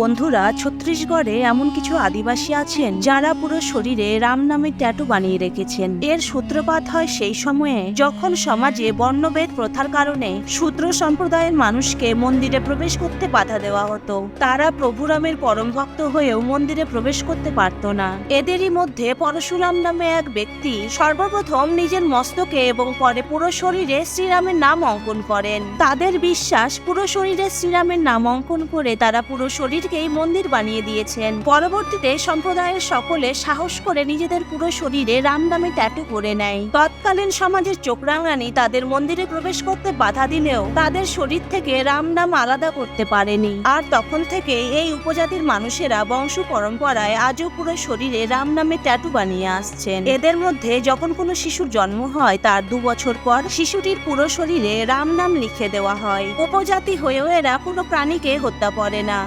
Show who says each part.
Speaker 1: বন্ধুরা, ছত্তিশগড়ে এমন কিছু আদিবাসী আছেন যারা পুরো শরীরে রাম নামের ট্যাটু বানিয়ে রেখেছেন। এর সূত্রপাত হয় সেই সময়ে যখন সমাজে বর্ণভেদ প্রথার কারণে শূদ্র সম্প্রদায়ের মানুষকে মন্দিরে প্রবেশ করতে বাধা দেওয়া হতো। তারা প্রভু রামের পরম ভক্ত হয়েও মন্দিরে প্রবেশ করতে পারত না। এদেরই মধ্যে পরশুরাম নামে এক ব্যক্তি সর্বপ্রথম নিজের মস্তকে এবং পরে পুরো শরীরে শ্রীরামের নাম অঙ্কন করেন। তাদের বিশ্বাস, পুরো শরীরে শ্রীরামের নাম অঙ্কন করে তারা পুরো শরীরকেই মন্দির বানিয়ে দিয়েছেন। পরবর্তীতে সম্প্রদায়ের সকলে সাহস করে নিজেদের পুরো শরীরে রাম নামে ট্যাটু করে নেয়। তৎকালীন সমাজের চোখরাঙানি তাদের মন্দিরে প্রবেশ করতে বাধা দিলেও তাদের শরীর থেকে রাম নাম আলাদা করতে পারেনি। আর তখন থেকে এই উপজাতির মানুষেরা বংশ পরম্পরায় আজও পুরো শরীরে রাম নামে ট্যাটু বানিয়ে আসছেন। এদের মধ্যে যখন কোনো শিশুর জন্ম হয় তার 2 বছর পর শিশুটির পুরো শরীরে রাম নাম লিখে দেওয়া হয়। উপজাতি হয়েও এরা কোনো প্রাণীকে হত্যা করে না।